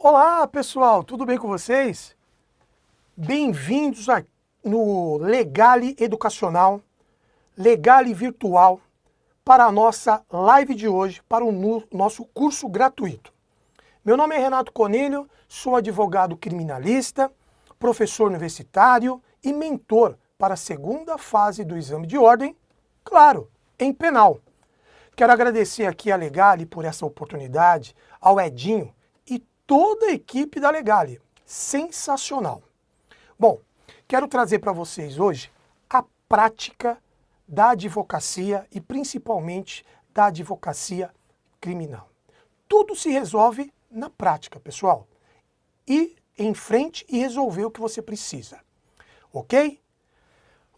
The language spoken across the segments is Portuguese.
Olá, pessoal, tudo bem com vocês? Bem-vindos no Legale Educacional, Legale Virtual, para a nossa live de hoje, para o nosso curso gratuito. Meu nome é Renato Conilho, sou advogado criminalista, professor universitário e mentor para a segunda fase do exame de ordem, claro, em penal. Quero agradecer aqui a Legale por essa oportunidade, ao Edinho e toda a equipe da Legale. Sensacional. Bom, quero trazer para vocês hoje a prática da advocacia e principalmente da advocacia criminal. Tudo se resolve na prática, pessoal. Ir em frente e resolver o que você precisa. Ok?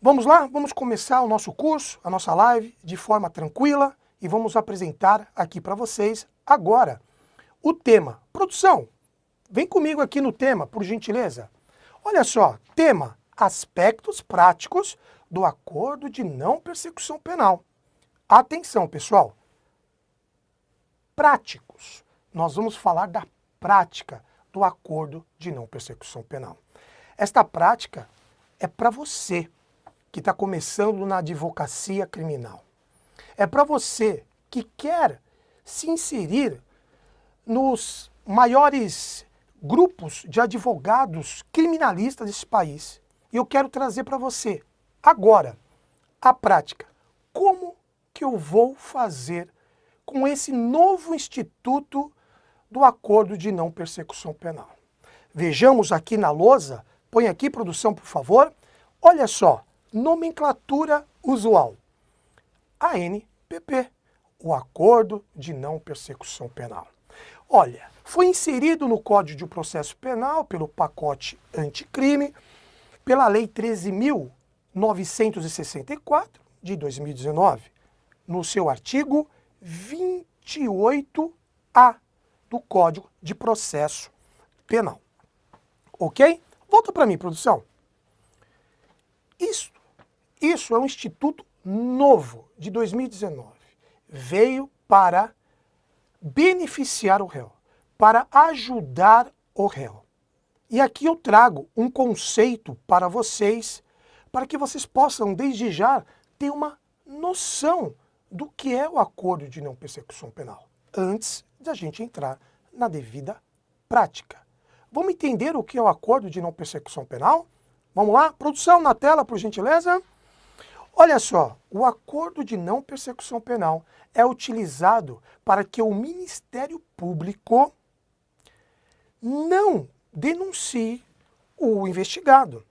Vamos lá? Vamos começar o nosso curso, a nossa live, de forma tranquila e vamos apresentar aqui para vocês agora o tema. Produção, vem comigo aqui no tema, por gentileza. Olha só, tema: aspectos práticos do acordo de não persecução penal. Atenção, pessoal. Práticos. Nós vamos falar da prática do acordo de não persecução penal. Esta prática é para você que está começando na advocacia criminal. É para você que quer se inserir nos maiores grupos de advogados criminalistas desse país. E eu quero trazer para você, agora, a prática. Como que eu vou fazer com esse novo instituto do acordo de não persecução penal? Vejamos aqui na lousa, põe aqui, produção, por favor. Olha só, nomenclatura usual. ANPP, o Acordo de Não Persecução Penal. Olha, foi inserido no Código de Processo Penal pelo pacote anticrime, pela Lei 13.964 de 2019, no seu artigo 28A do Código de Processo Penal. Ok? Volta para mim, produção. Isso é um instituto novo, de 2019. Veio para beneficiar o réu, para ajudar o réu. E aqui eu trago um conceito para vocês, para que vocês possam, desde já, ter uma noção do que é o acordo de não persecução penal, antes de a gente entrar na devida prática. Vamos entender o que é o acordo de não persecução penal? Vamos lá? Produção na tela, por gentileza. Olha só, o acordo de não persecução penal é utilizado para que o Ministério Público não denuncie o investigado,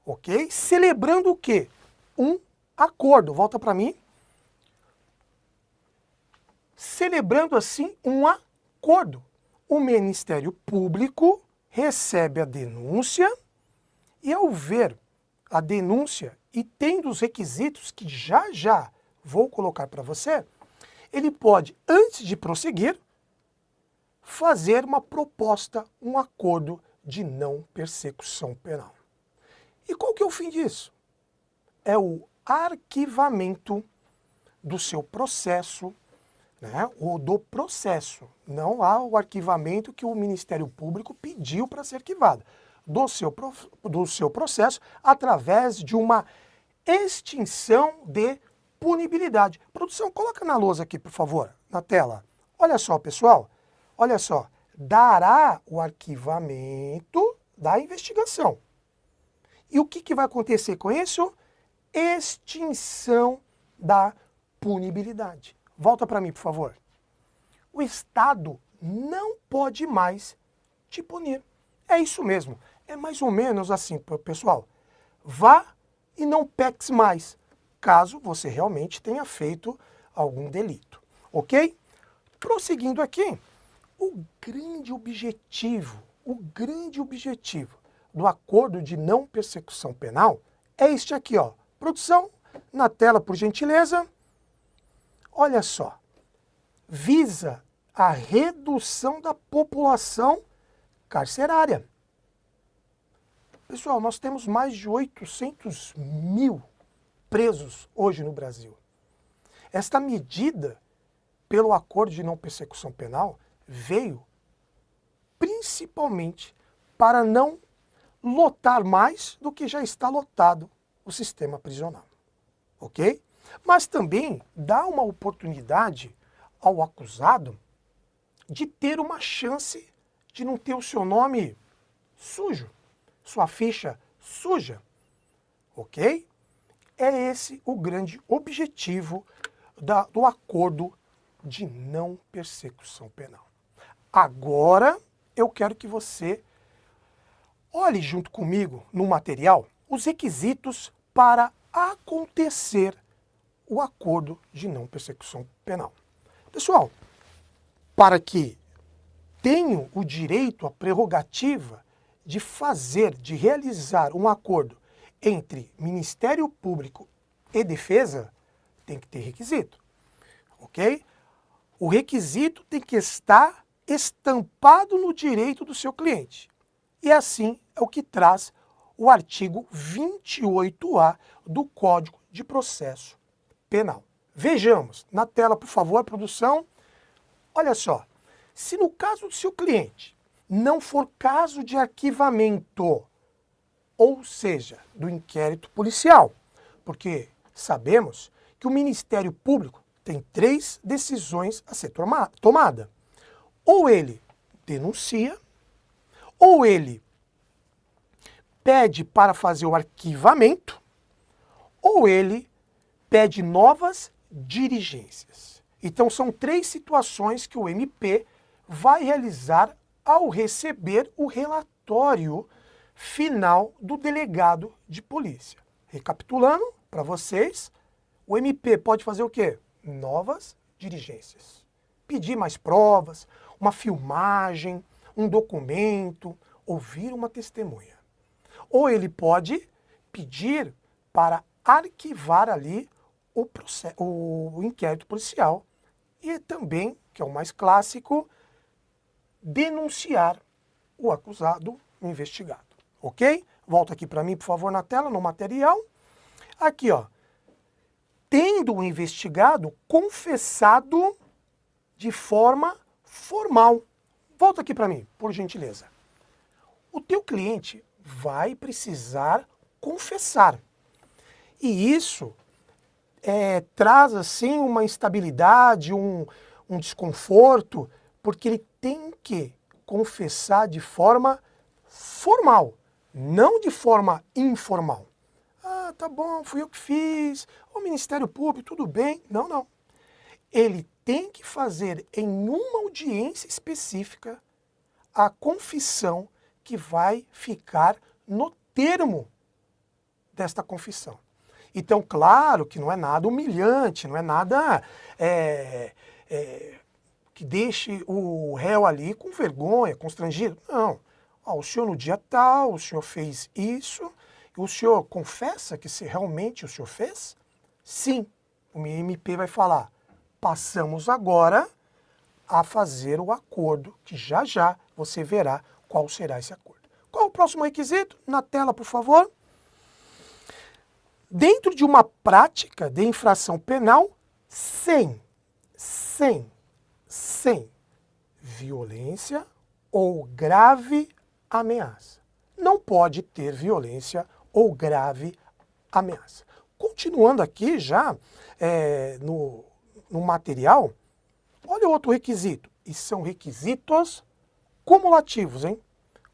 ok? Celebrando o quê? Um acordo. Volta para mim. Celebrando assim um acordo. O Ministério Público recebe a denúncia e, ao ver a denúncia e tendo os requisitos que já vou colocar para você, ele pode, antes de prosseguir, fazer uma proposta, um acordo de não persecução penal. E qual que é o fim disso? É o arquivamento do seu processo, né, ou do processo. Não há o arquivamento que o Ministério Público pediu para ser arquivado. Do seu processo, através de uma extinção de punibilidade. Produção, coloca na lousa aqui, por favor, na tela. Olha só, pessoal. Olha só. Dará o arquivamento da investigação. E o que vai acontecer com isso? Extinção da punibilidade. Volta para mim, por favor. O Estado não pode mais te punir. É isso mesmo. É mais ou menos assim, pessoal. Vá e não peques mais, caso você realmente tenha feito algum delito. Ok? Prosseguindo aqui, o grande objetivo do acordo de não persecução penal é este aqui, ó. Produção, na tela, por gentileza. Olha só. Visa a redução da população carcerária. Pessoal, nós temos mais de 800 mil presos hoje no Brasil. Esta medida, pelo acordo de não persecução penal, veio principalmente para não lotar mais do que já está lotado o sistema prisional, ok? Mas também dá uma oportunidade ao acusado de ter uma chance de não ter o seu nome sujo, sua ficha suja, ok? É esse o grande objetivo do acordo de não persecução penal. Agora eu quero que você olhe junto comigo no material os requisitos para acontecer o acordo de não persecução penal. Pessoal, para que tenham o direito, a prerrogativa de fazer, de realizar um acordo entre Ministério Público e Defesa, tem que ter requisito, ok? O requisito tem que estar estampado no direito do seu cliente. E assim é o que traz o artigo 28A do Código de Processo Penal. Vejamos, na tela, por favor, produção. Olha só, se no caso do seu cliente não for caso de arquivamento, ou seja, do inquérito policial, porque sabemos que o Ministério Público tem 3 decisões a ser tomada. Ou ele denuncia, ou ele pede para fazer o arquivamento, ou ele pede novas diligências. Então são 3 situações que o MP vai realizar ao receber o relatório final do delegado de polícia. Recapitulando para vocês, o MP pode fazer o quê? Novas diligências. Pedir mais provas, uma filmagem, um documento, ouvir uma testemunha. Ou ele pode pedir para arquivar ali o inquérito policial e também, que é o mais clássico, denunciar o acusado, o investigado. Ok? Volta aqui para mim, por favor, na tela, no material. Aqui, ó. Tendo o investigado confessado de forma formal. Volta aqui para mim, por gentileza. O teu cliente vai precisar confessar. E isso traz, assim, uma instabilidade, um desconforto, porque ele tem que confessar de forma formal, não de forma informal. Ah, tá bom, fui eu que fiz, o Ministério Público, tudo bem. Não, não. Ele tem que fazer em uma audiência específica a confissão que vai ficar no termo desta confissão. Então, claro que não é nada humilhante, não é nada que deixe o réu ali com vergonha, constrangido. Não. O senhor no dia tal, o senhor fez isso, o senhor confessa que se realmente o senhor fez? Sim. O MP vai falar, passamos agora a fazer o acordo, que já já você verá qual será esse acordo. Qual é o próximo requisito? Na tela, por favor. Dentro de uma prática de infração penal, sem violência ou grave ameaça. Não pode ter violência ou grave ameaça. Continuando aqui já no material, olha outro requisito. E são requisitos cumulativos, hein?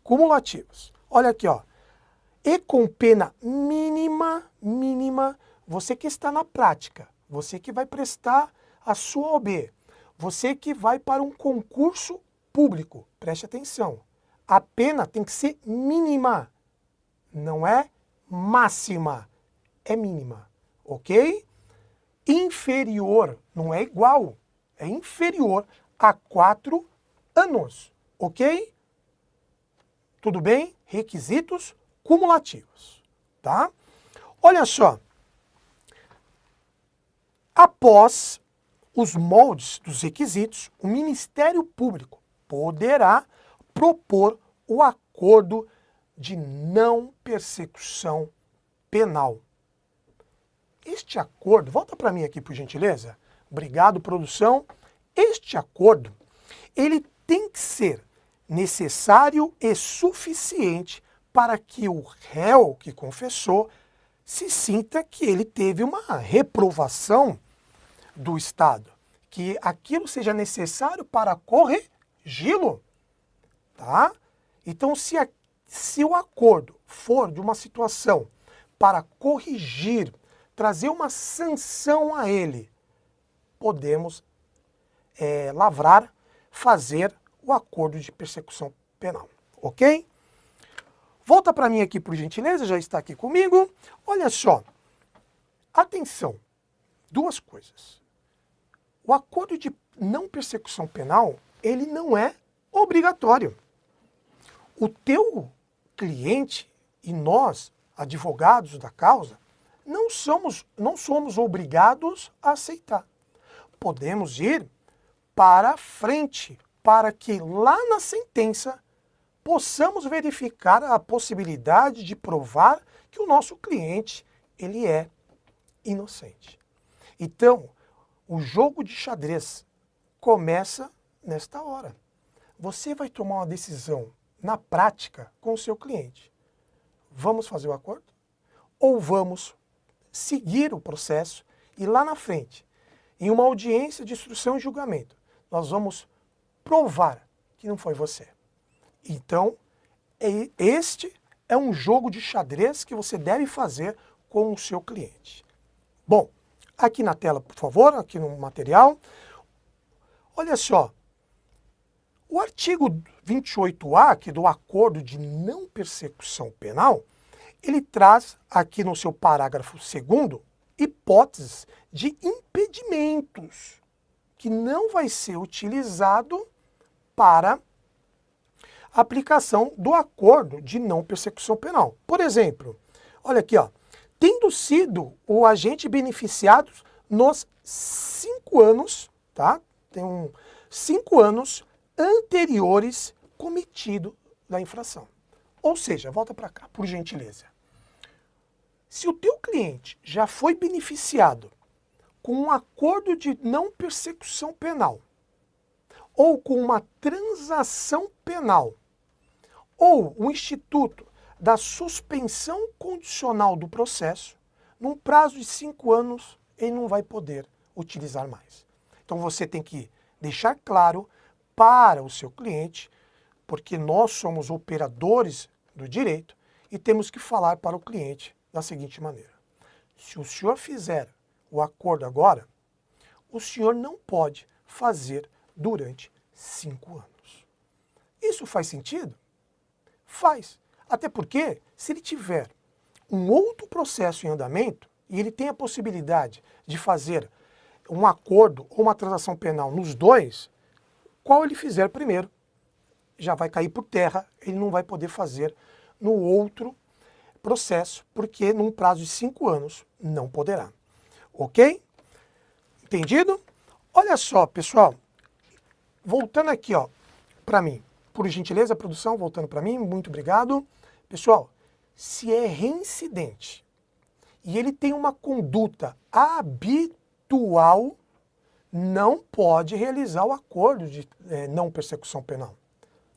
Cumulativos. Olha aqui, ó. E com pena mínima, você que está na prática, você que vai prestar a sua OB, você que vai para um concurso público, preste atenção. A pena tem que ser mínima, não é máxima, é mínima, ok? Inferior, não é igual, é inferior a 4 anos, ok? Tudo bem? Requisitos cumulativos, tá? Olha só, após os moldes dos requisitos, o Ministério Público poderá propor o acordo de não persecução penal. Este acordo, volta para mim aqui por gentileza, obrigado produção, este acordo, ele tem que ser necessário e suficiente para que o réu que confessou se sinta que ele teve uma reprovação do Estado, que aquilo seja necessário para corrigi-lo, tá? Então, se o acordo for de uma situação para corrigir, trazer uma sanção a ele, podemos fazer o acordo de persecução penal, ok? Volta para mim aqui, por gentileza, já está aqui comigo. Olha só, atenção, duas coisas. O acordo de não persecução penal, ele não é obrigatório. O teu cliente e nós, advogados da causa, não somos obrigados a aceitar. Podemos ir para frente, para que lá na sentença possamos verificar a possibilidade de provar que o nosso cliente ele é inocente. Então, o jogo de xadrez começa nesta hora. Você vai tomar uma decisão na prática com o seu cliente. Vamos fazer o acordo? Ou vamos seguir o processo e lá na frente, em uma audiência de instrução e julgamento, nós vamos provar que não foi você. Então, este é um jogo de xadrez que você deve fazer com o seu cliente. Bom, aqui na tela, por favor, aqui no material, olha só, o artigo 28A, aqui do Acordo de Não Persecução Penal, ele traz aqui no seu parágrafo 2º hipóteses de impedimentos que não vai ser utilizado para a aplicação do acordo de não persecução penal. Por exemplo, olha aqui, ó, tendo sido o agente beneficiado nos 5 anos, tá? Tem 5 anos anteriores cometido da infração. Ou seja, volta para cá, por gentileza. Se o teu cliente já foi beneficiado com um acordo de não persecução penal, ou com uma transação penal, ou o instituto da suspensão condicional do processo, num prazo de 5 anos, ele não vai poder utilizar mais. Então você tem que deixar claro para o seu cliente, porque nós somos operadores do direito e temos que falar para o cliente da seguinte maneira: se o senhor fizer o acordo agora, o senhor não pode fazer durante 5 anos. Isso faz sentido? Faz. Até porque, se ele tiver um outro processo em andamento e ele tem a possibilidade de fazer um acordo ou uma transação penal nos dois, qual ele fizer primeiro já vai cair por terra, ele não vai poder fazer no outro processo, porque num prazo de 5 anos não poderá. Ok? Entendido? Olha só, pessoal, voltando aqui, ó, para mim, por gentileza, produção, voltando para mim, muito obrigado. Pessoal, se é reincidente e ele tem uma conduta habitual, não pode realizar o acordo de não persecução penal.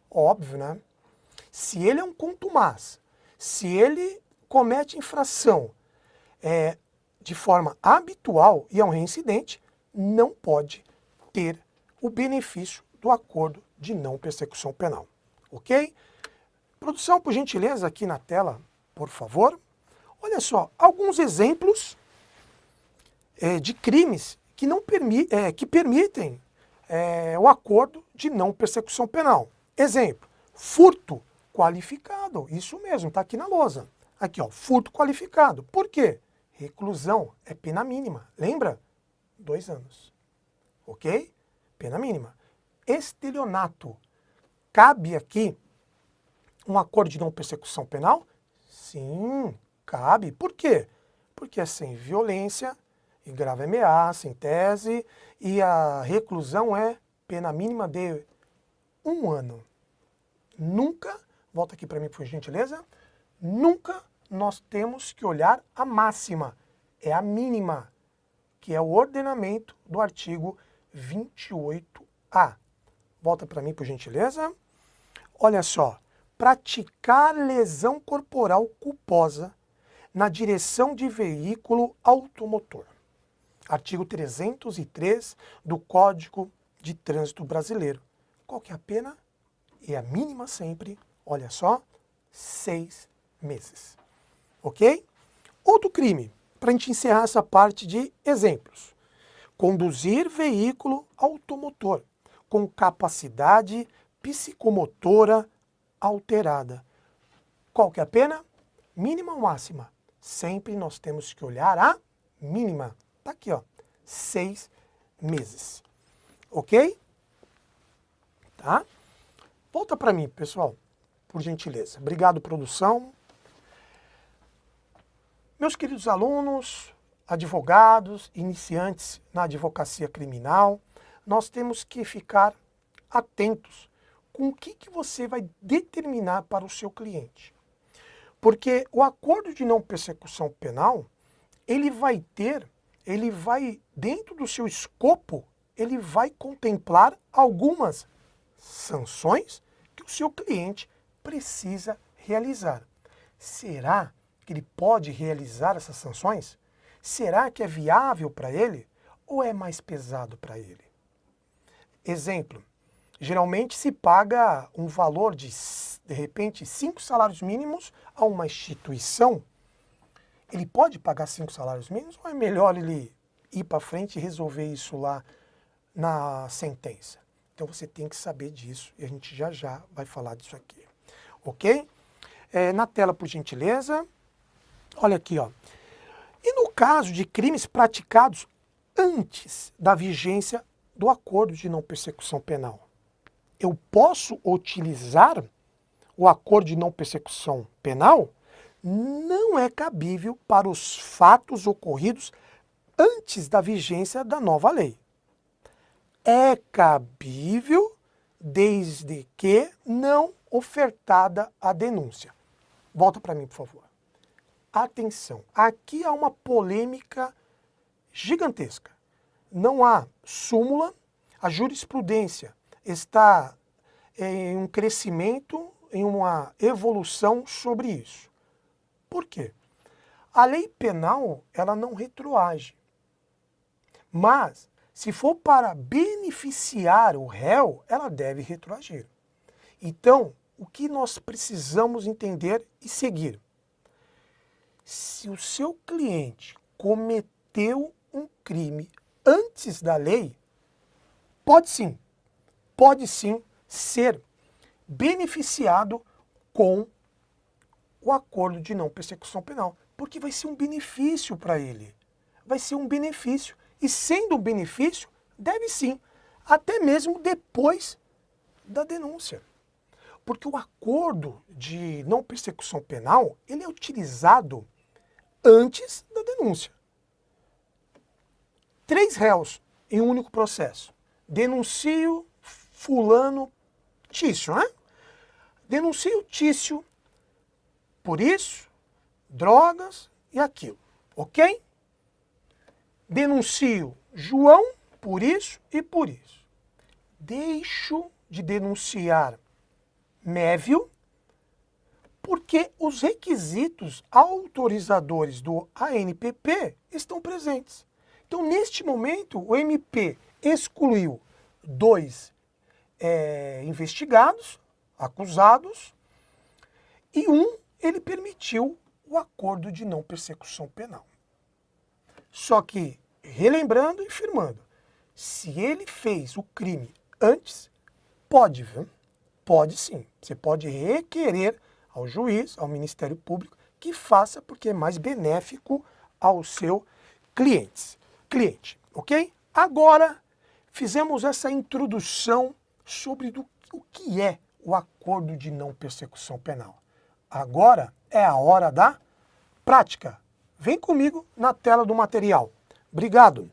Óbvio, né? Se ele é um contumaz, se ele comete infração de forma habitual e é um reincidente, não pode ter o benefício do acordo de não persecução penal. Ok? Produção, por gentileza, aqui na tela, por favor. Olha só, alguns exemplos de crimes que, que permitem o acordo de não persecução penal. Exemplo, furto qualificado. Isso mesmo, está aqui na lousa. Aqui, ó, furto qualificado. Por quê? Reclusão é pena mínima. Lembra? 2 anos. Ok? Pena mínima. Estelionato. Cabe aqui um acordo de não persecução penal? Sim, cabe. Por quê? Porque é sem violência e grave ameaça, em tese, e a reclusão é pena mínima de 1 ano. Nunca, volta aqui para mim por gentileza, nunca nós temos que olhar a máxima, é a mínima, que é o ordenamento do artigo 28A. Volta para mim por gentileza. Olha só, praticar lesão corporal culposa na direção de veículo automotor. Artigo 303 do Código de Trânsito Brasileiro. Qual que é a pena? É a mínima sempre, olha só, 6 meses. Ok? Outro crime, para a gente encerrar essa parte de exemplos. Conduzir veículo automotor com capacidade psicomotora alterada. Qual que é a pena? Mínima ou máxima? Sempre nós temos que olhar a mínima. Tá aqui, ó, 6 meses. Ok? Tá? Volta para mim, pessoal, por gentileza. Obrigado, produção. Meus queridos alunos, advogados, iniciantes na advocacia criminal, nós temos que ficar atentos com o que você vai determinar para o seu cliente. Porque o acordo de não persecução penal, ele vai, dentro do seu escopo, ele vai contemplar algumas sanções que o seu cliente precisa realizar. Será que ele pode realizar essas sanções? Será que é viável para ele ou é mais pesado para ele? Exemplo, geralmente se paga um valor de repente, 5 salários mínimos a uma instituição. Ele pode pagar 5 salários mínimos ou é melhor ele ir para frente e resolver isso lá na sentença? Então você tem que saber disso e a gente já vai falar disso aqui. Ok? Na tela, por gentileza. Olha aqui, ó. E no caso de crimes praticados antes da vigência do acordo de não persecução penal, eu posso utilizar o acordo de não persecução penal? Não é cabível para os fatos ocorridos antes da vigência da nova lei. É cabível desde que não ofertada a denúncia. Volta para mim, por favor. Atenção, aqui há uma polêmica gigantesca. Não há súmula, a jurisprudência está em um crescimento, em uma evolução sobre isso. Por quê? A lei penal, ela não retroage. Mas, se for para beneficiar o réu, ela deve retroagir. Então, o que nós precisamos entender e seguir? Se o seu cliente cometeu um crime antes da lei, pode sim ser beneficiado com o acordo de não persecução penal, porque vai ser um benefício para ele. Vai ser um benefício. E sendo um benefício, deve sim, até mesmo depois da denúncia. Porque o acordo de não persecução penal, ele é utilizado antes da denúncia. 3 réus em um único processo. Denuncio fulano Tício, né? Denuncio Tício por isso, drogas e aquilo, ok? Denuncio João por isso e por isso. Deixo de denunciar Mévio porque os requisitos autorizadores do ANPP estão presentes. Então, neste momento, o MP excluiu 2 investigados, acusados, e ele permitiu o acordo de não persecução penal. Só que, relembrando e firmando, se ele fez o crime antes, pode, viu? Pode sim. Você pode requerer ao juiz, ao Ministério Público, que faça porque é mais benéfico ao seu cliente, ok? Agora, fizemos essa introdução sobre o que é o acordo de não persecução penal. Agora é a hora da prática. Vem comigo na tela do material. Obrigado.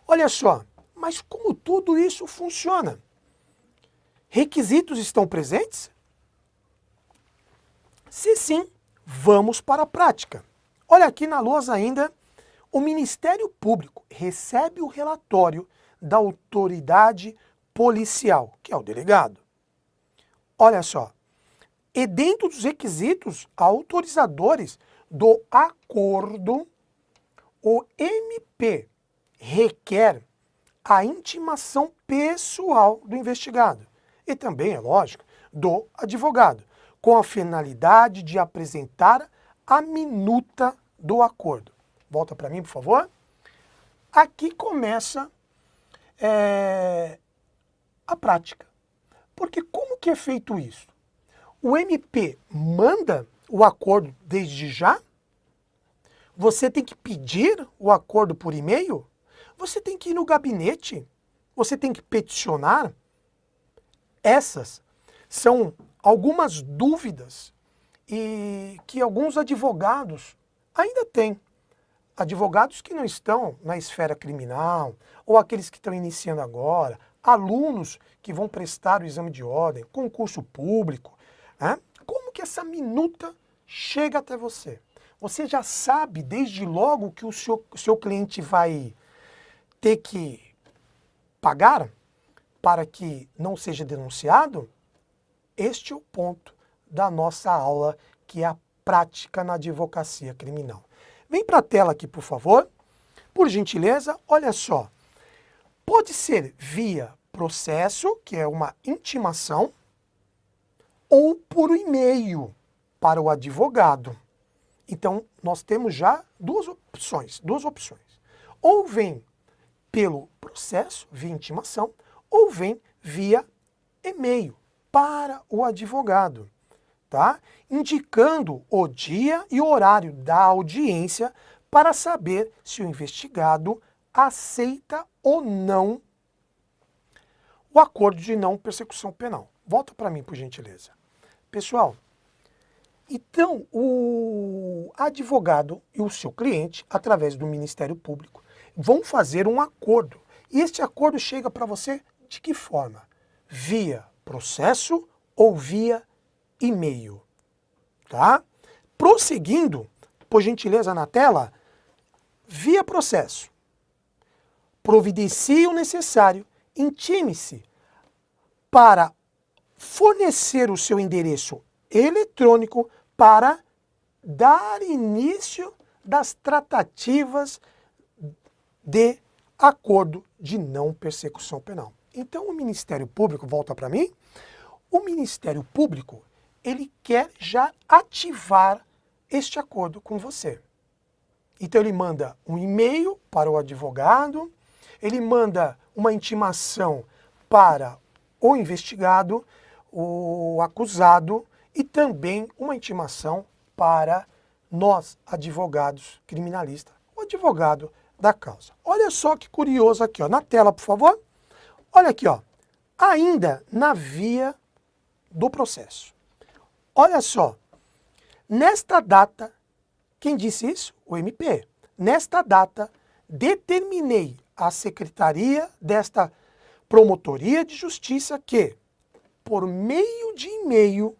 Olha só, mas como tudo isso funciona? Requisitos estão presentes? Se sim, vamos para a prática. Olha aqui na lousa ainda, o Ministério Público recebe o relatório da autoridade policial, que é o delegado. olha só, e dentro dos requisitos autorizadores do acordo, o MP requer a intimação pessoal do investigado e também, é lógico, do advogado, com a finalidade de apresentar a minuta do acordo. Volta para mim, por favor. Aqui começa a prática. Porque como que é feito isso? O MP manda o acordo desde já? Você tem que pedir o acordo por e-mail? Você tem que ir no gabinete? Você tem que peticionar? Essas são algumas dúvidas e que alguns advogados ainda têm. Advogados que não estão na esfera criminal, ou aqueles que estão iniciando agora, alunos que vão prestar o exame de ordem, concurso público, né? Como que essa minuta chega até você? Você já sabe desde logo que o seu cliente vai ter que pagar para que não seja denunciado? Este é o ponto da nossa aula, que é a prática na advocacia criminal. Vem para a tela aqui, por favor. Por gentileza, olha só. Pode ser via processo, que é uma intimação, ou por e-mail para o advogado. Então, nós temos já duas opções. Ou vem pelo processo, via intimação, ou vem via e-mail para o advogado, tá? Indicando o dia e o horário da audiência para saber se o investigado aceita ou não o acordo de não persecução penal. Volta para mim, por gentileza. Pessoal, então o advogado e o seu cliente, através do Ministério Público, vão fazer um acordo. E este acordo chega para você de que forma? Via processo ou via e-mail, tá? Prosseguindo, por gentileza na tela, via processo. Providencie o necessário, intime-se para fornecer o seu endereço eletrônico para dar início das tratativas de acordo de não persecução penal. Então o Ministério Público, volta para mim, o Ministério Público, ele quer já ativar este acordo com você. Então ele manda um e-mail para o advogado, ele manda uma intimação para o investigado, o acusado, e também uma intimação para nós, advogados criminalistas, o advogado da causa. Olha só que curioso aqui, ó, na tela, por favor. Olha aqui, ó, ainda na via do processo. Olha só, nesta data, quem disse isso? O MP. Nesta data, determinei à secretaria desta Promotoria de Justiça que, por meio de e-mail,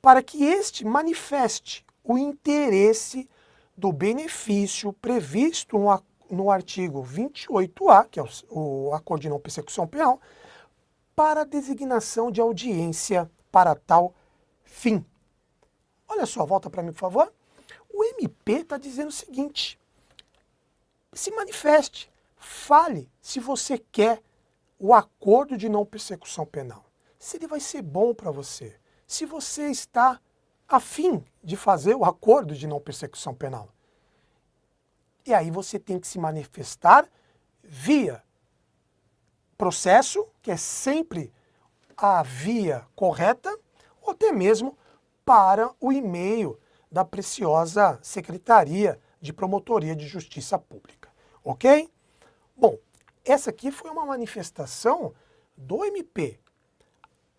para que este manifeste o interesse do benefício previsto no artigo 28A, que é o Acordo de Não Persecução Penal, para a designação de audiência para tal fim. Olha só, volta para mim, por favor. O MP está dizendo o seguinte: se manifeste, fale se você quer o acordo de não persecução penal. Se ele vai ser bom para você, se você está a fim de fazer o acordo de não persecução penal. E aí você tem que se manifestar via processo, que é sempre a via correta, ou até mesmo para o e-mail da preciosa Secretaria de Promotoria de Justiça Pública. Ok? Bom, essa aqui foi uma manifestação do MP.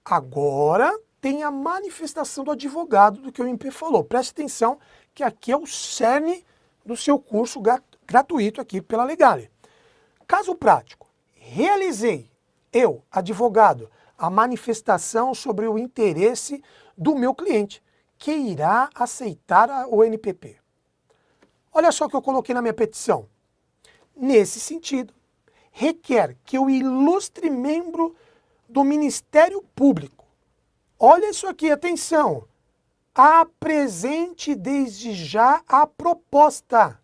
Agora tem a manifestação do advogado do que o MP falou. Preste atenção que aqui é o cerne do seu curso gratuito aqui pela Legale. Caso prático, realizei, eu, advogado, a manifestação sobre o interesse do meu cliente, que irá aceitar o NPP. Olha só o que eu coloquei na minha petição. Nesse sentido, requer que o ilustre membro do Ministério Público, Olha isso aqui, atenção. Apresente desde já a proposta.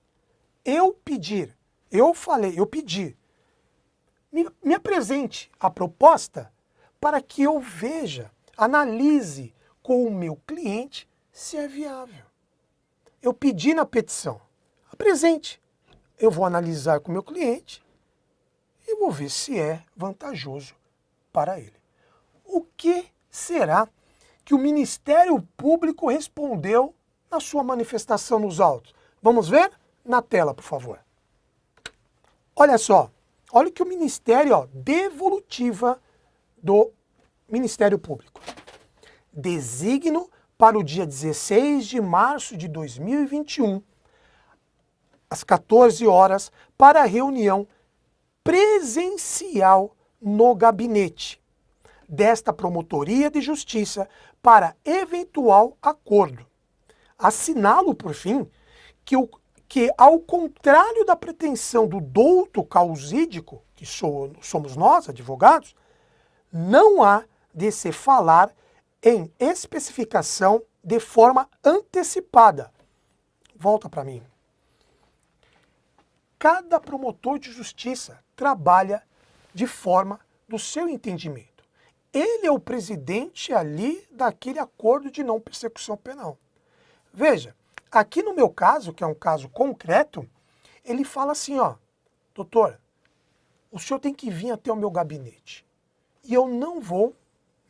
Eu pedir, eu falei, eu pedi. Me apresente a proposta para que eu veja, analise com o meu cliente se é viável. Eu pedi na petição, apresente. Eu vou analisar com o meu cliente e vou ver se é vantajoso para ele. O que será que o Ministério Público respondeu na sua manifestação nos autos? Vamos ver? Na tela, por favor. Olha só, olha que o Ministério, devolutiva do Ministério Público. Designo para o dia 16 de março de 2021, às 14 horas, para a reunião presencial no gabinete desta Promotoria de Justiça para eventual acordo. Assinalo, por fim, que ao contrário da pretensão do douto causídico, que somos nós, advogados, não há de se falar em especificação de forma antecipada. Volta para mim. Cada promotor de justiça trabalha de forma do seu entendimento. Ele é o presidente ali daquele acordo de não persecução penal. Veja, aqui no meu caso, que é um caso concreto, ele fala assim, ó, doutor, o senhor tem que vir até o meu gabinete. E eu não vou,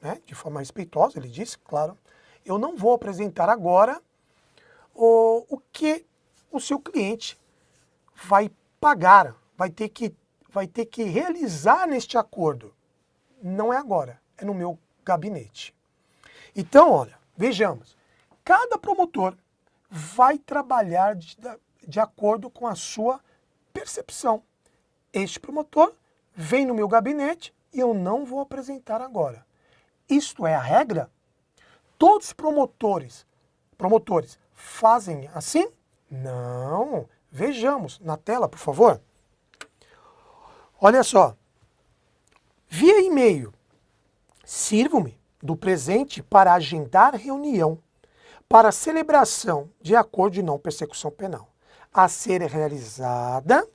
né, de forma respeitosa, ele disse, claro, eu não vou apresentar agora o que o seu cliente vai pagar, vai ter que realizar neste acordo. Não é agora, é no meu gabinete. Então, olha, vejamos, cada promotor vai trabalhar de acordo com a sua percepção. Este promotor vem no meu gabinete e eu não vou apresentar agora. Isto é a regra? Todos os promotores fazem assim? Não. Vejamos na tela, por favor. Olha só. Via e-mail, sirvo-me do presente para agendar reunião para celebração de acordo de não persecução penal, a ser realizada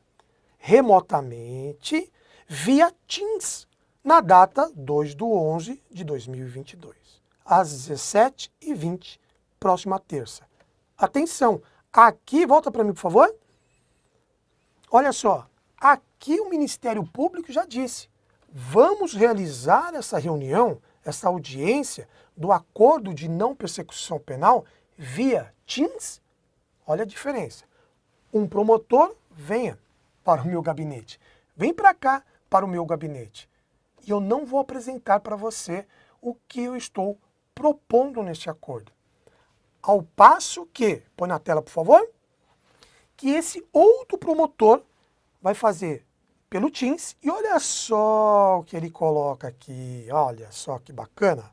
remotamente via Teams, na data 2/11/2022, às 17h20, próxima terça. Atenção, aqui, volta para mim, por favor. Olha só, aqui o Ministério Público já disse, vamos realizar essa reunião, essa audiência do acordo de não persecução penal via Teams. Olha a diferença. Um promotor, venha para o meu gabinete. Vem para cá para o meu gabinete. E eu não vou apresentar para você o que eu estou propondo neste acordo. Ao passo que, põe na tela, por favor, que esse outro promotor vai fazer pelo Teams, e olha só o que ele coloca aqui, olha só que bacana.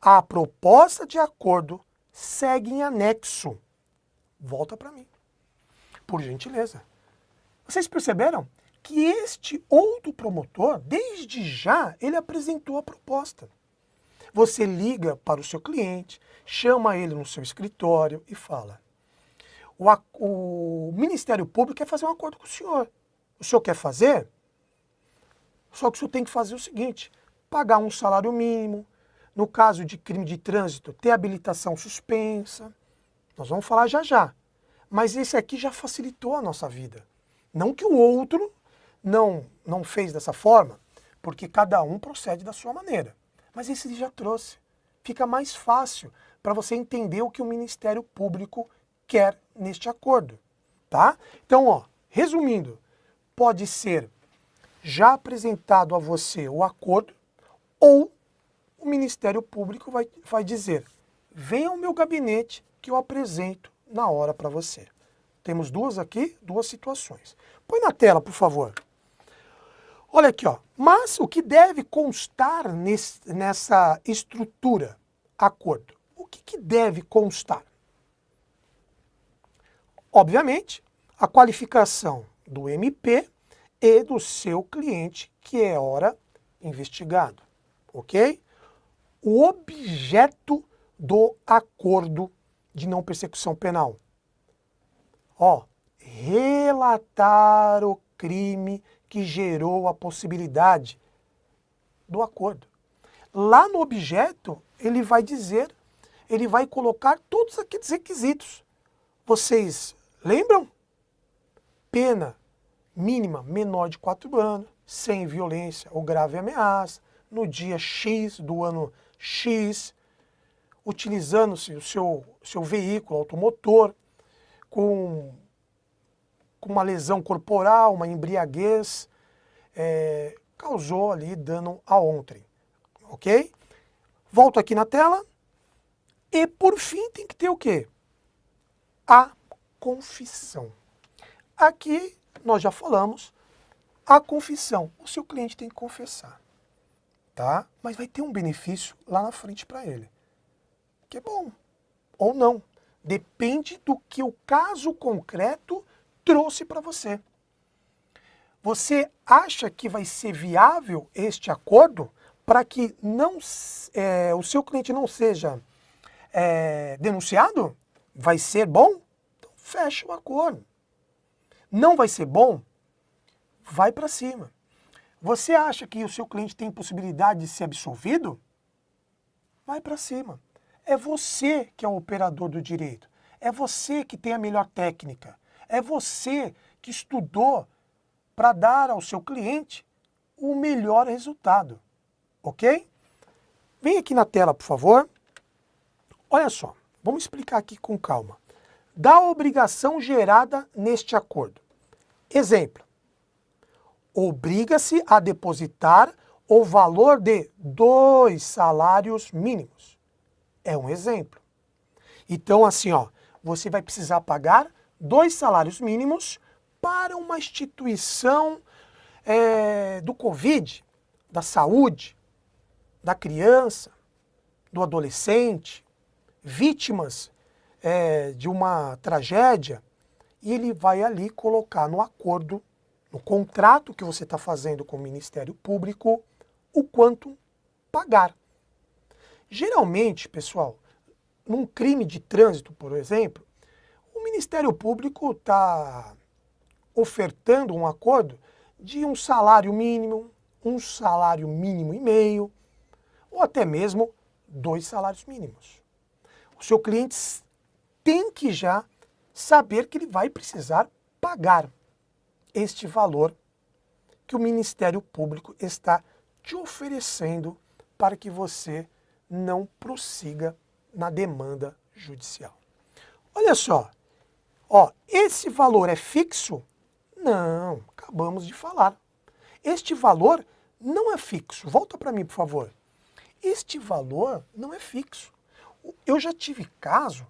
A proposta de acordo segue em anexo. Volta para mim, por gentileza. Vocês perceberam que este outro promotor, desde já, ele apresentou a proposta. Você liga para o seu cliente, chama ele no seu escritório e fala, o Ministério Público quer fazer um acordo com o senhor. O senhor quer fazer? Só que o senhor tem que fazer o seguinte, pagar um salário mínimo, no caso de crime de trânsito, ter habilitação suspensa. Nós vamos falar já já. Mas esse aqui já facilitou a nossa vida. Não que o outro não fez dessa forma, porque cada um procede da sua maneira. Mas esse já trouxe. Fica mais fácil para você entender o que o Ministério Público quer neste acordo. Tá? Então, ó, resumindo, pode ser já apresentado a você o acordo, ou o Ministério Público vai dizer, venha ao meu gabinete que eu apresento na hora para você. Temos duas aqui, duas situações. Põe na tela, por favor. Olha aqui, ó. Mas o que deve constar nessa estrutura, acordo? O que deve constar? Obviamente, a qualificação do MP e do seu cliente, que é ora investigado, ok? o objeto do acordo de não persecução penal. Ó, relatar o crime que gerou a possibilidade do acordo. Lá no objeto, ele vai dizer, ele vai colocar todos aqueles requisitos. Vocês lembram? Pena mínima menor de 4 anos, sem violência ou grave ameaça, no dia X do ano X, utilizando-se o seu veículo automotor, com uma lesão corporal, uma embriaguez, causou ali dano a outrem, ok? Volto aqui na tela e por fim tem que ter o quê? A confissão. Aqui nós já falamos, a confissão, o seu cliente tem que confessar, tá? Mas vai ter um benefício lá na frente para ele, que é bom ou não. Depende do que o caso concreto trouxe para você. Você acha que vai ser viável este acordo para que o seu cliente não seja denunciado? Vai ser bom? Então fecha o acordo. Não vai ser bom? Vai para cima. Você acha que o seu cliente tem possibilidade de ser absolvido? Vai para cima. É você que é o operador do direito. É você que tem a melhor técnica. É você que estudou para dar ao seu cliente o melhor resultado. Ok? Vem aqui na tela, por favor. Olha só, vamos explicar aqui com calma. Da obrigação gerada neste acordo. Exemplo. Obriga-se a depositar o valor de 2 salários mínimos. É um exemplo. Então, assim, ó, você vai precisar pagar 2 salários mínimos para uma instituição do Covid, da saúde, da criança, do adolescente, vítimas de uma tragédia, e ele vai ali colocar no acordo, no contrato que você está fazendo com o Ministério Público, o quanto pagar. Geralmente, pessoal, num crime de trânsito, por exemplo, o Ministério Público está ofertando um acordo de um salário mínimo e meio, ou até mesmo 2 salários mínimos. O seu cliente tem que já saber que ele vai precisar pagar este valor que o Ministério Público está te oferecendo para que você não prossiga na demanda judicial. Olha só, ó, esse valor é fixo? Não, acabamos de falar. Este valor não é fixo. Volta para mim, por favor. Este valor não é fixo. Eu já tive caso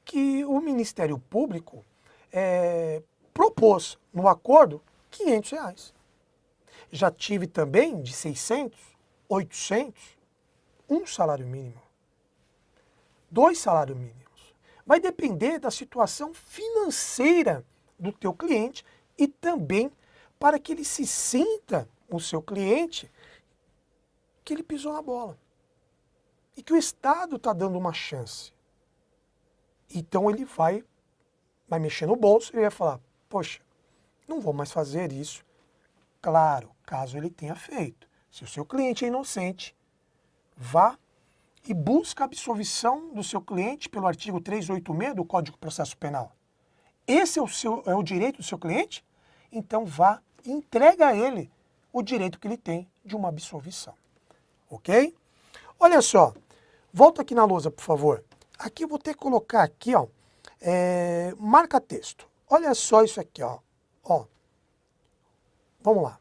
que o Ministério Público propôs no acordo R$ 500. Já tive também de 600, 800, 1 salário mínimo, 2 salários mínimos. Vai depender da situação financeira do teu cliente e também para que ele se sinta, o seu cliente, que ele pisou na bola. E que o Estado está dando uma chance. Então ele vai mexer no bolso e vai falar, poxa, não vou mais fazer isso. Claro, caso ele tenha feito. Se o seu cliente é inocente, vá e busca a absolvição do seu cliente pelo artigo 386 do Código de Processo Penal. Esse é o direito do seu cliente? Então vá e entrega a ele o direito que ele tem de uma absolvição. Ok? Olha só, volta aqui na lousa, por favor. Aqui eu vou ter que colocar aqui, ó, marca texto. Olha só isso aqui, ó. Vamos lá.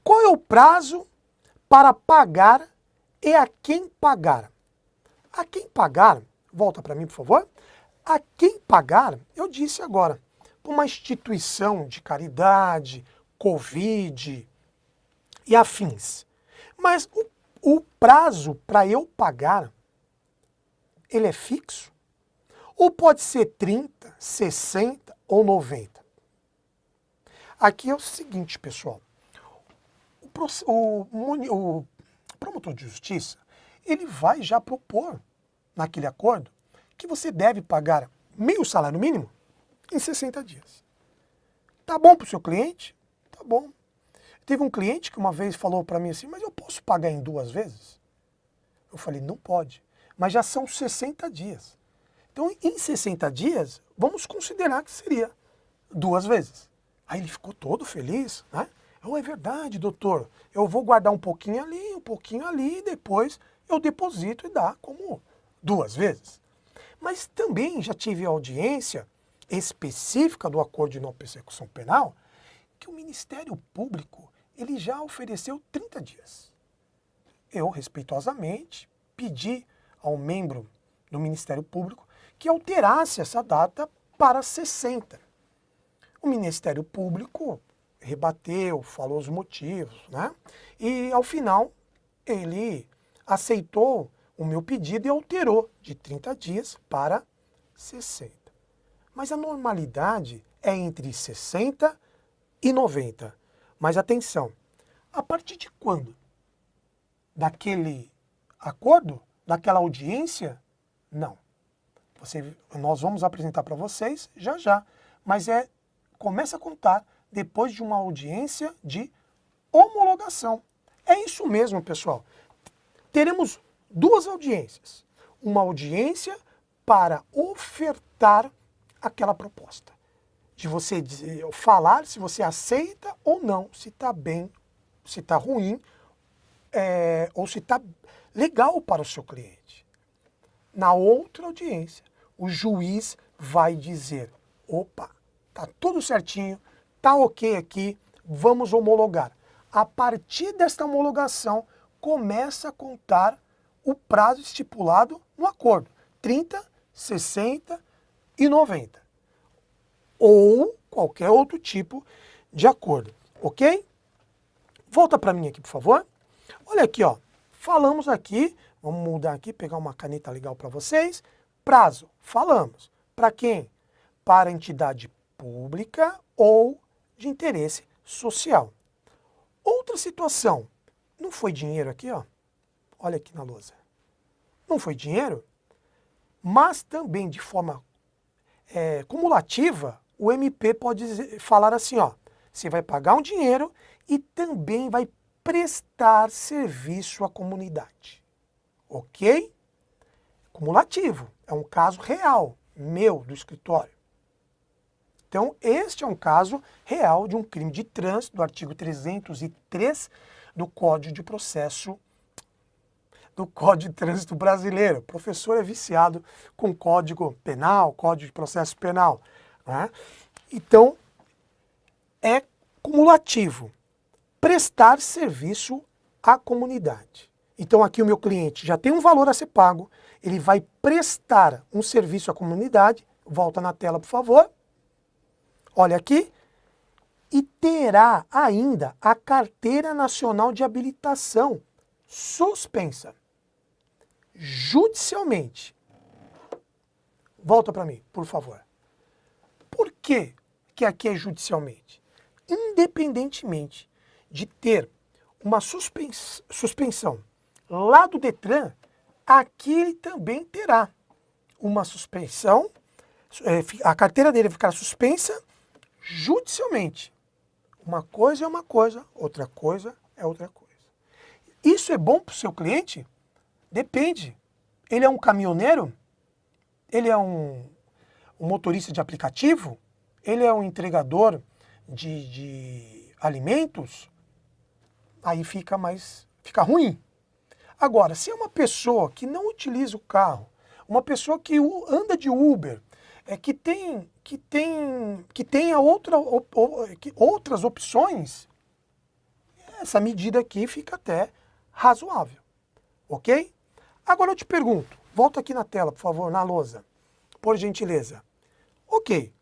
Qual é o prazo para pagar e a quem pagar? A quem pagar, volta para mim, por favor. A quem pagar, eu disse agora, para uma instituição de caridade, Covid e afins. Mas o prazo para eu pagar, ele é fixo? Ou pode ser 30, 60 ou 90? Aqui é o seguinte, pessoal. O promotor de justiça, ele vai já propor naquele acordo que você deve pagar meio salário mínimo em 60 dias. Tá bom para o seu cliente? Tá bom. Teve um cliente que uma vez falou para mim assim, mas eu posso pagar em 2 vezes? Eu falei, não pode. Mas já são 60 dias. Então, em 60 dias, vamos considerar que seria 2 vezes. Aí ele ficou todo feliz, né? Oh, é verdade, doutor. Eu vou guardar um pouquinho ali, e depois eu deposito e dá como 2 vezes. Mas também já tive audiência específica do acordo de não persecução penal, que o Ministério Público ele já ofereceu 30 dias. Eu, respeitosamente, pedi ao membro do Ministério Público que alterasse essa data para 60. O Ministério Público rebateu, falou os motivos, né? E, ao final, ele aceitou o meu pedido e alterou de 30 dias para 60. Mas a normalidade é entre 60 e 90. Mas atenção, a partir de quando? Daquele acordo? Daquela audiência? Não. Nós vamos apresentar para vocês já já. Mas começa a contar depois de uma audiência de homologação. É isso mesmo, pessoal. Teremos 2 audiências. Uma audiência para ofertar aquela proposta. De você falar se você aceita ou não, se está bem, se está ruim, ou se está legal para o seu cliente. Na outra audiência, o juiz vai dizer, opa, tá tudo certinho, tá ok aqui, vamos homologar. A partir desta homologação, começa a contar o prazo estipulado no acordo, 30, 60 e 90. Ou qualquer outro tipo de acordo, ok? Volta para mim aqui, por favor. Olha aqui, ó. Falamos aqui, vamos mudar aqui, pegar uma caneta legal para vocês. Prazo, falamos. Para quem? Para entidade pública ou de interesse social. Outra situação, não foi dinheiro aqui, ó. Olha aqui na lousa. Não foi dinheiro, mas também de forma cumulativa, o MP pode falar assim, ó, você vai pagar um dinheiro e também vai prestar serviço à comunidade. Ok? Cumulativo. É um caso real, meu, do escritório. Então, este é um caso real de um crime de trânsito do artigo 303 do Código de Processo do Código de Trânsito Brasileiro. O professor é viciado com Código Penal, Código de Processo Penal, né? Então, é cumulativo. Prestar serviço à comunidade. Então, aqui o meu cliente já tem um valor a ser pago, ele vai prestar um serviço à comunidade, volta na tela, por favor. Olha aqui. E terá ainda a Carteira Nacional de Habilitação suspensa judicialmente. Volta para mim, por favor. Por que aqui é judicialmente? Independentemente de ter uma suspensão lá do Detran, aqui ele também terá uma suspensão, a carteira dele vai ficar suspensa judicialmente. Uma coisa é uma coisa, outra coisa é outra coisa. Isso é bom para o seu cliente? Depende. Ele é um caminhoneiro? Ele é um motorista de aplicativo? Ele é um entregador de alimentos? Aí fica ruim. Agora, se é uma pessoa que não utiliza o carro, uma pessoa que anda de Uber, que tenha outras opções, essa medida aqui fica até razoável, ok? Agora eu te pergunto, volta aqui na tela, por favor, na lousa, por gentileza. Ok,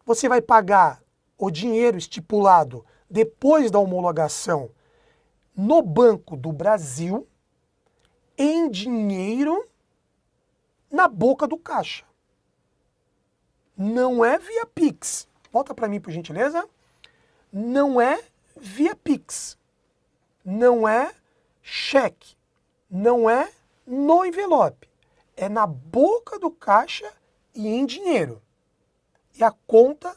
você vai pagar o dinheiro estipulado depois da homologação no Banco do Brasil em dinheiro na boca do caixa. Não é via Pix. Volta para mim, por gentileza. Não é via Pix. Não é cheque. Não é no envelope, é na boca do caixa e em dinheiro. E a conta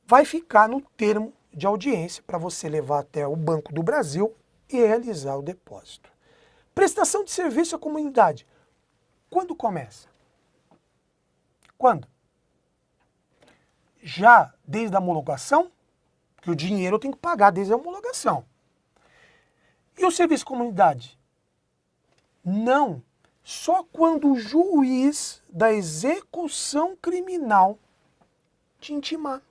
vai ficar no termo de audiência para você levar até o Banco do Brasil e realizar o depósito. Prestação de serviço à comunidade. Quando começa? Quando? Já desde a homologação, que o dinheiro eu tenho que pagar desde a homologação. E o serviço à comunidade? Não. Só quando o juiz da execução criminal te intimar.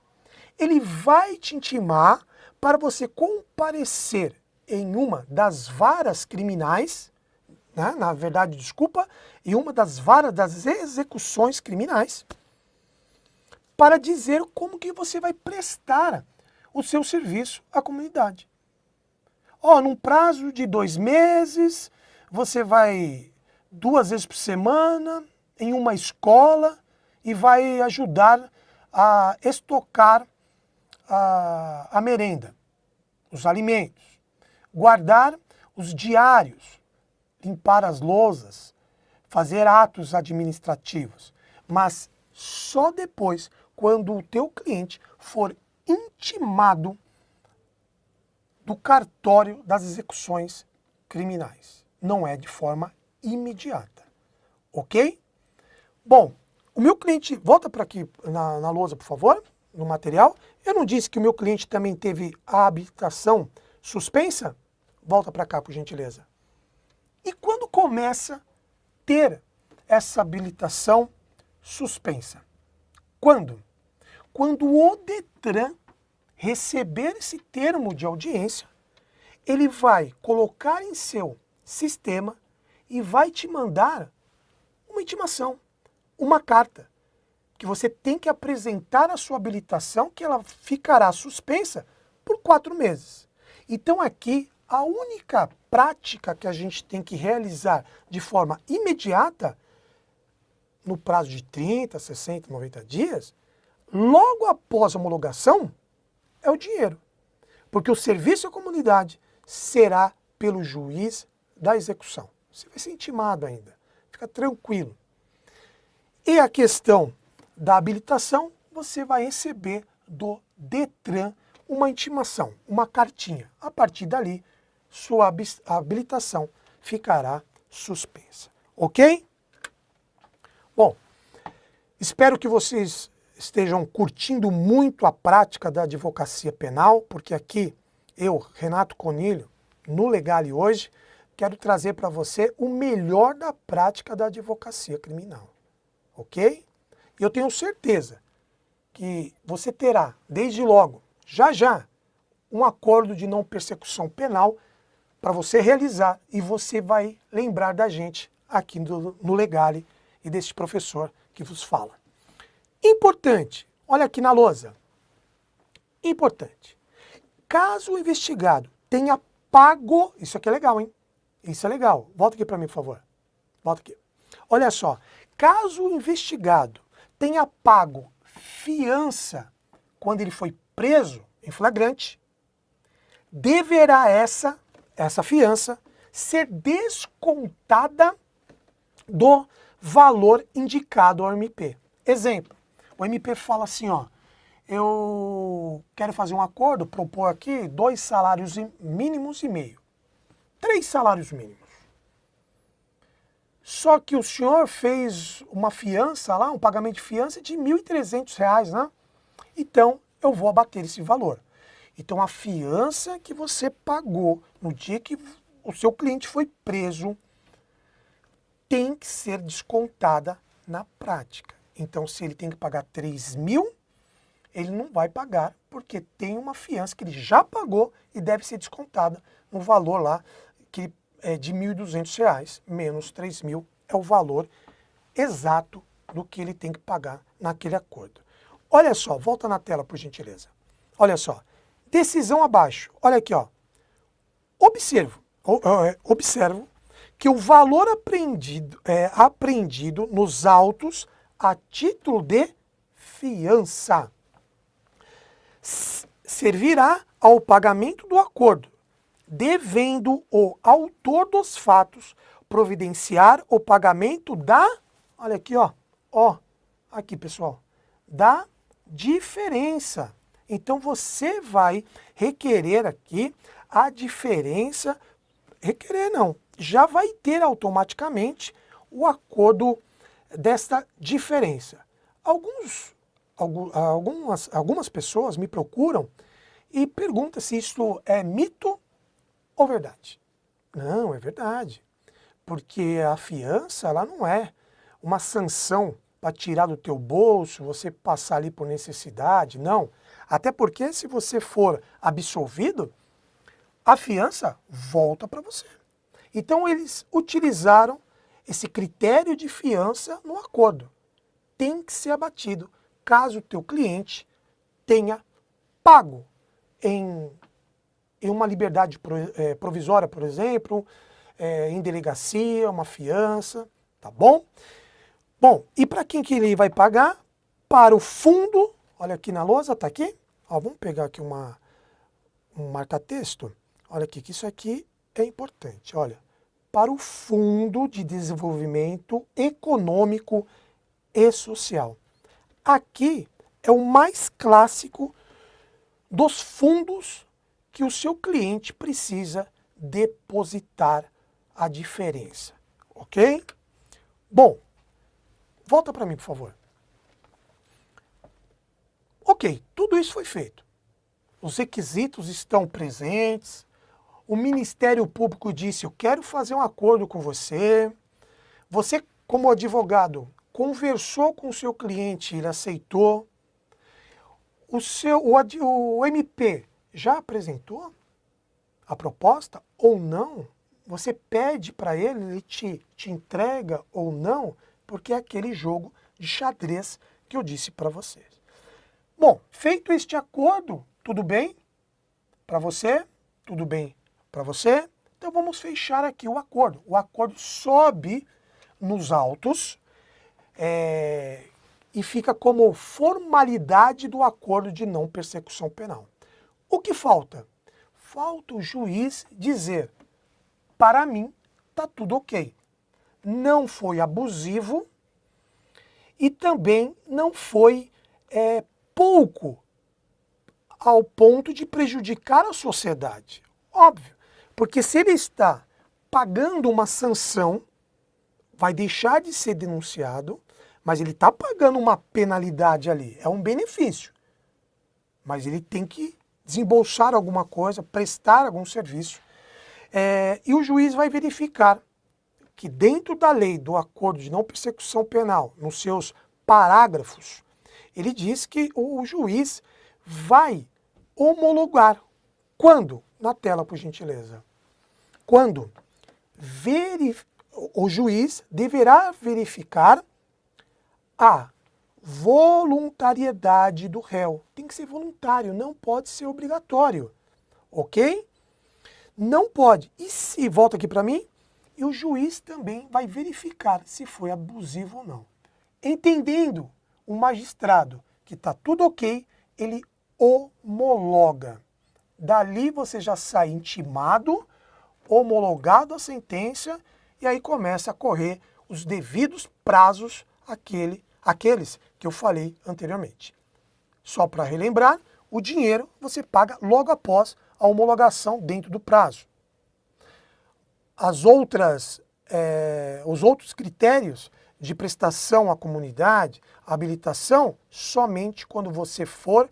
Ele vai te intimar para você comparecer em uma das varas criminais, né? Na verdade, desculpa, em uma das varas das execuções criminais, para dizer como que você vai prestar o seu serviço à comunidade. Num prazo de 2 meses, você vai 2 vezes por semana em uma escola e vai ajudar a estocar a merenda, os alimentos, guardar os diários, limpar as lousas, fazer atos administrativos, mas só depois, quando o teu cliente for intimado do cartório das execuções criminais. Não é de forma imediata, ok? Bom, o meu cliente, volta para aqui na lousa, por favor, no material. Eu não disse que o meu cliente também teve a habilitação suspensa? Volta para cá, por gentileza. E quando começa a ter essa habilitação suspensa? Quando? Quando o Detran receber esse termo de audiência, ele vai colocar em seu sistema e vai te mandar uma intimação, uma carta, que você tem que apresentar a sua habilitação, que ela ficará suspensa por 4 meses. Então aqui, a única prática que a gente tem que realizar de forma imediata, no prazo de 30, 60, 90 dias, logo após a homologação, é o dinheiro. Porque o serviço à comunidade será pelo juiz da execução. Você vai ser intimado ainda. Fica tranquilo. E a questão da habilitação, você vai receber do Detran uma intimação, uma cartinha. A partir dali, sua habilitação ficará suspensa. Ok? Bom, espero que vocês estejam curtindo muito a prática da advocacia penal, porque aqui eu, Renato Conilho, no Legale hoje, quero trazer para você o melhor da prática da advocacia criminal. Ok? E eu tenho certeza que você terá, desde logo, já, um acordo de não persecução penal para você realizar, e você vai lembrar da gente aqui no Legale e desse professor que vos fala. Importante, olha aqui na lousa. Importante. Caso o investigado tenha pago, isso aqui é legal, hein? Isso é legal. Volta aqui para mim, por favor. Volta aqui. Olha só, caso o investigado tenha pago fiança quando ele foi preso em flagrante, deverá essa fiança ser descontada do valor indicado ao MP. Exemplo, o MP fala assim, eu quero fazer um acordo, propor aqui 2 salários mínimos e meio. 3 salários mínimos. Só que o senhor fez uma fiança lá, um pagamento de fiança de R$ 1.300, né? Então, eu vou abater esse valor. Então, a fiança que você pagou no dia que o seu cliente foi preso tem que ser descontada na prática. Então, se ele tem que pagar 3 mil, ele não vai pagar, porque tem uma fiança que ele já pagou e deve ser descontada no valor lá, que é de R$ 1.200, menos 3 mil, é o valor exato do que ele tem que pagar naquele acordo. Olha só, volta na tela, por gentileza. Olha só, decisão abaixo, olha aqui, Observo que o valor apreendido nos autos a título de fiança servirá ao pagamento do acordo, devendo o autor dos fatos providenciar o pagamento da, olha aqui, aqui pessoal, da diferença. Então você vai requerer aqui a diferença, requerer não, já vai ter automaticamente o acordo desta diferença. Algumas pessoas me procuram e perguntam se isso é mito ou verdade. Não, é verdade. Porque a fiança, ela não é uma sanção para tirar do teu bolso, você passar ali por necessidade, não. Até porque se você for absolvido, a fiança volta para você. Então eles utilizaram esse critério de fiança no acordo. Tem que ser abatido caso o teu cliente tenha pago em uma liberdade provisória, por exemplo, em delegacia, uma fiança, tá bom? Bom, e para quem que ele vai pagar? Para o fundo, olha aqui na lousa, tá aqui? Ó, vamos pegar aqui um marca-texto. Olha aqui, que isso aqui é importante, olha. Para o Fundo de Desenvolvimento Econômico e Social. Aqui é o mais clássico dos fundos que o seu cliente precisa depositar a diferença, ok? Bom, volta para mim, por favor. Ok, tudo isso foi feito. Os requisitos estão presentes. O Ministério Público disse, eu quero fazer um acordo com você. Você, como advogado, conversou com o seu cliente, ele aceitou. O MP já apresentou a proposta ou não? Você pede para ele te entrega ou não? Porque é aquele jogo de xadrez que eu disse para vocês. Bom, feito este acordo, tudo bem para você? Tudo bem para você? Então vamos fechar aqui o acordo. O acordo sobe nos autos e fica como formalidade do acordo de não persecução penal. O que falta? Falta o juiz dizer, para mim, está tudo ok. Não foi abusivo e também não foi pouco ao ponto de prejudicar a sociedade. Óbvio, porque se ele está pagando uma sanção, vai deixar de ser denunciado, mas ele está pagando uma penalidade ali, é um benefício. Mas ele tem que desembolsar alguma coisa, prestar algum serviço. E o juiz vai verificar que dentro da lei do acordo de não persecução penal, nos seus parágrafos, ele diz que o juiz vai homologar. Quando? Na tela, por gentileza. Quando o juiz deverá verificar a voluntariedade do réu. Tem que ser voluntário, não pode ser obrigatório. Ok? Não pode. E se, volta aqui para mim, e o juiz também vai verificar se foi abusivo ou não. Entendendo o magistrado que está tudo ok, ele homologa. Dali você já sai intimado, homologado a sentença, e aí começa a correr os devidos prazos aqueles que eu falei anteriormente. Só para relembrar, o dinheiro você paga logo após a homologação dentro do prazo. Os outros critérios de prestação à comunidade, habilitação, somente quando você for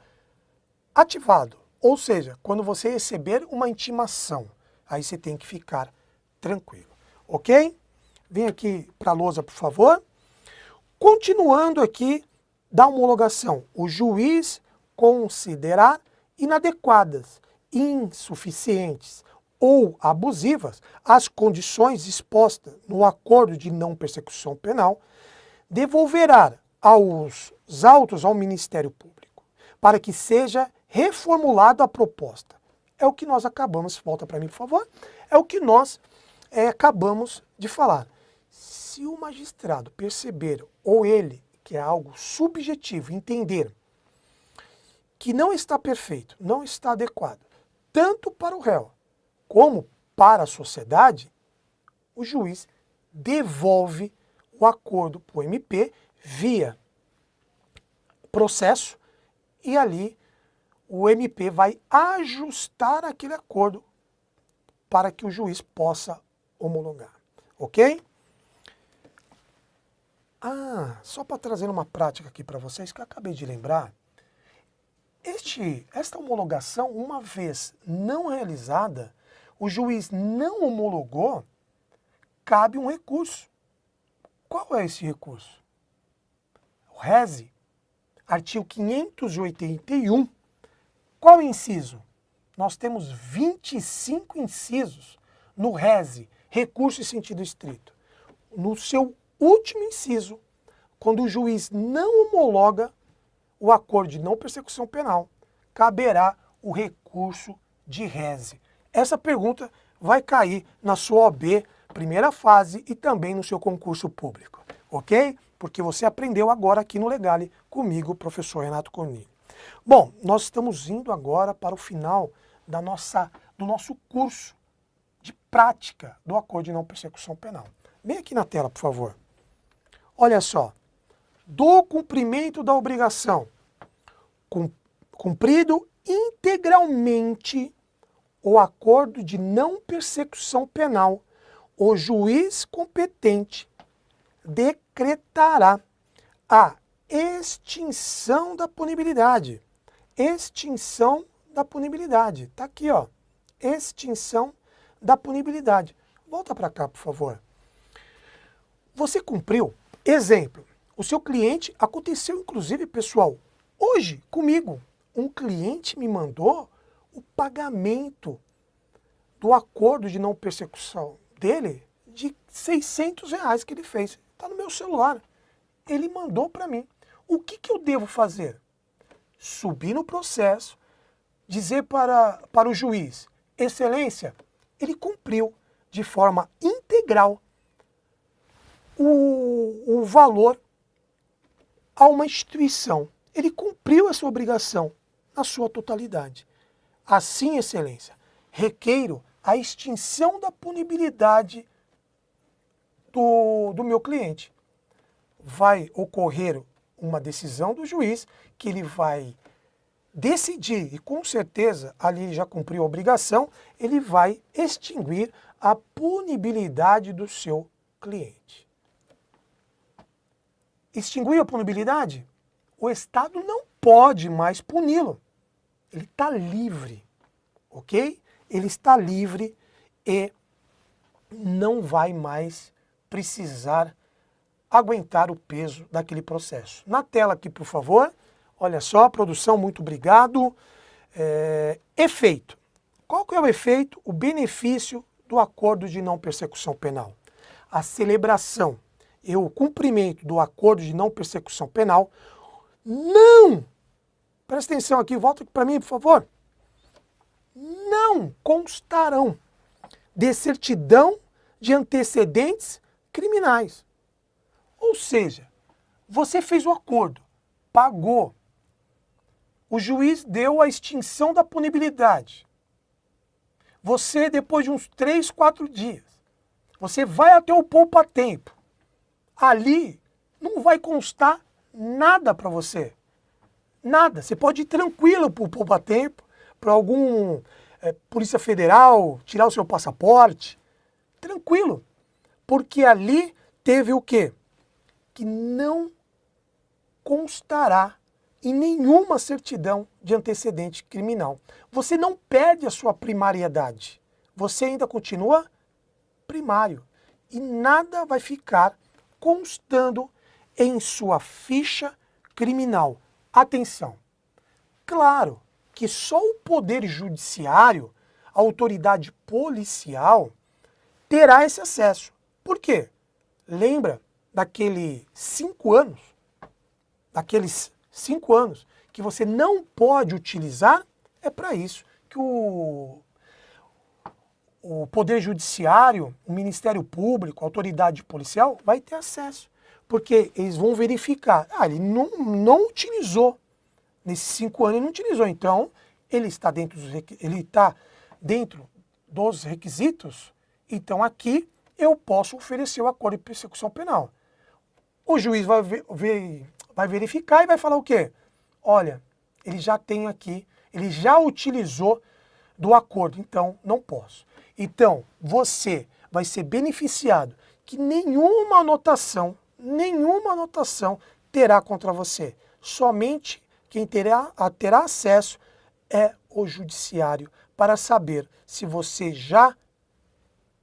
ativado. Ou seja, quando você receber uma intimação, aí você tem que ficar tranquilo. Ok? Vem aqui para a lousa, por favor. Continuando aqui da homologação, o juiz considerar inadequadas, insuficientes ou abusivas as condições expostas no acordo de não persecução penal, devolverá aos autos ao Ministério Público para que seja reformulada a proposta. É o que nós acabamos, volta para mim, por favor, é o que nós acabamos de falar. Se o magistrado perceber, ou ele, que é algo subjetivo, entender que não está perfeito, não está adequado, tanto para o réu como para a sociedade, o juiz devolve o acordo para o MP via processo e ali o MP vai ajustar aquele acordo para que o juiz possa homologar, ok? Só para trazer uma prática aqui para vocês que eu acabei de lembrar, esta homologação, uma vez não realizada, o juiz não homologou, cabe um recurso. Qual é esse recurso? O RESE, artigo 581. Qual é o inciso? Nós temos 25 incisos no RESE, recurso em sentido estrito. No seu último inciso, quando o juiz não homologa o acordo de não persecução penal, caberá o recurso de RESE. Essa pergunta vai cair na sua OAB, primeira fase, e também no seu concurso público, ok? Porque você aprendeu agora aqui no Legale comigo, professor Renato Conilho. Bom, nós estamos indo agora para o final do nosso curso de prática do acordo de não persecução penal. Vem aqui na tela, por favor. Olha só. Do cumprimento da obrigação, cumprido integralmente o acordo de não persecução penal, o juiz competente decretará a extinção da punibilidade. Extinção da punibilidade. Está aqui, ó. Extinção da punibilidade. Volta para cá, por favor. Você cumpriu. Exemplo. O seu cliente, aconteceu inclusive, pessoal, hoje comigo, um cliente me mandou o pagamento do acordo de não persecução dele de R$600 que ele fez. Está no meu celular. Ele mandou para mim. O que eu devo fazer? Subir no processo, dizer para o juiz, excelência, ele cumpriu de forma integral o valor a uma instituição. Ele cumpriu essa obrigação na sua totalidade. Assim, excelência, requeiro a extinção da punibilidade do meu cliente. Vai ocorrer uma decisão do juiz que ele vai decidir, e com certeza ali ele já cumpriu a obrigação, ele vai extinguir a punibilidade do seu cliente. Extinguir a punibilidade? O Estado não pode mais puni-lo. Ele está livre, ok? Ele está livre e não vai mais precisar aguentar o peso daquele processo. Na tela aqui, por favor, olha só, produção, muito obrigado. Efeito. Qual que é o efeito, o benefício do acordo de não persecução penal? A celebração e o cumprimento do acordo de não persecução penal não, presta atenção aqui, volta aqui para mim, por favor, não constarão de certidão de antecedentes criminais. Ou seja, você fez o acordo, pagou, o juiz deu a extinção da punibilidade. Você, depois de uns 3, 4 dias, você vai até o poupa-tempo. Ali não vai constar nada para você. Nada. Você pode ir tranquilo para o poupa-tempo, para algum Polícia Federal, tirar o seu passaporte. Tranquilo. Porque ali teve o quê? Que não constará em nenhuma certidão de antecedente criminal. Você não perde a sua primariedade. Você ainda continua primário. E nada vai ficar constando em sua ficha criminal. Atenção! Claro que só o Poder Judiciário, a autoridade policial, terá esse acesso. Por quê? Lembra daqueles 5 anos? Daqueles 5 anos que você não pode utilizar? É para isso que o Poder Judiciário, o Ministério Público, a autoridade policial vai ter acesso. Porque eles vão verificar, ele não utilizou, nesses 5 anos ele não utilizou, então ele está dentro dos requisitos, então aqui eu posso oferecer o acordo de persecução penal. O juiz vai verificar e vai falar o quê? Olha, ele já tem aqui, ele já utilizou do acordo, então não posso. Então, você vai ser beneficiado que nenhuma anotação terá contra você. Somente quem terá acesso é o judiciário para saber se você já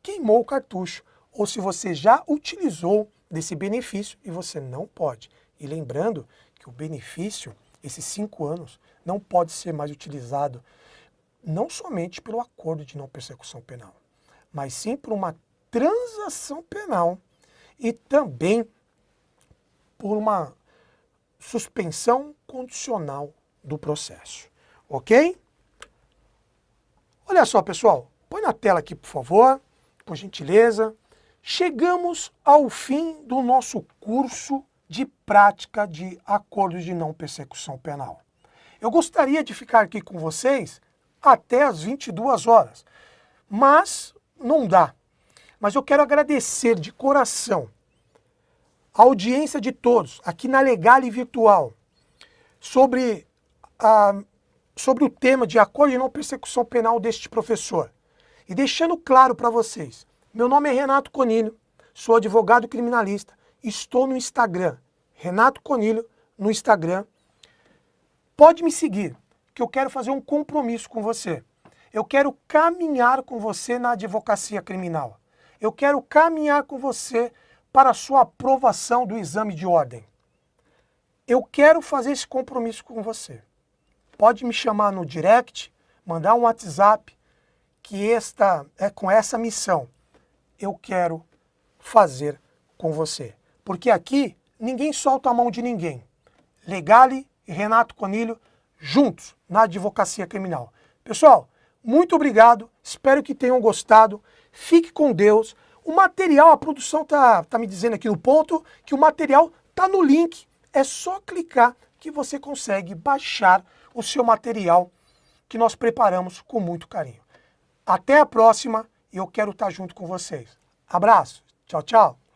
queimou o cartucho ou se você já utilizou desse benefício e você não pode. E lembrando que o benefício, esses 5 anos, não pode ser mais utilizado não somente pelo acordo de não persecução penal, mas sim por uma transação penal e também por uma suspensão condicional do processo. Ok? Olha só, pessoal. Põe na tela aqui, por favor, por gentileza. Chegamos ao fim do nosso curso de prática de acordos de não persecução penal. Eu gostaria de ficar aqui com vocês até as 22 horas, mas não dá. Mas eu quero agradecer de coração a audiência de todos aqui na Legale Virtual sobre o tema de acordo de não persecução penal deste professor. E deixando claro para vocês, meu nome é Renato Conilho, sou advogado criminalista, estou no Instagram, Renato Conilho no Instagram. Pode me seguir, que eu quero fazer um compromisso com você. Eu quero caminhar com você na advocacia criminal. Eu quero caminhar com você para a sua aprovação do exame de ordem. Eu quero fazer esse compromisso com você. Pode me chamar no direct, mandar um WhatsApp, que esta é com essa missão. Eu quero fazer com você. Porque aqui ninguém solta a mão de ninguém. Legale e Renato Conilho juntos na advocacia criminal. Pessoal, muito obrigado. Espero que tenham gostado. Fique com Deus. O material, a produção tá me dizendo aqui no ponto que o material tá no link. É só clicar que você consegue baixar o seu material que nós preparamos com muito carinho. Até a próxima e eu quero estar junto com vocês. Abraço. Tchau, tchau.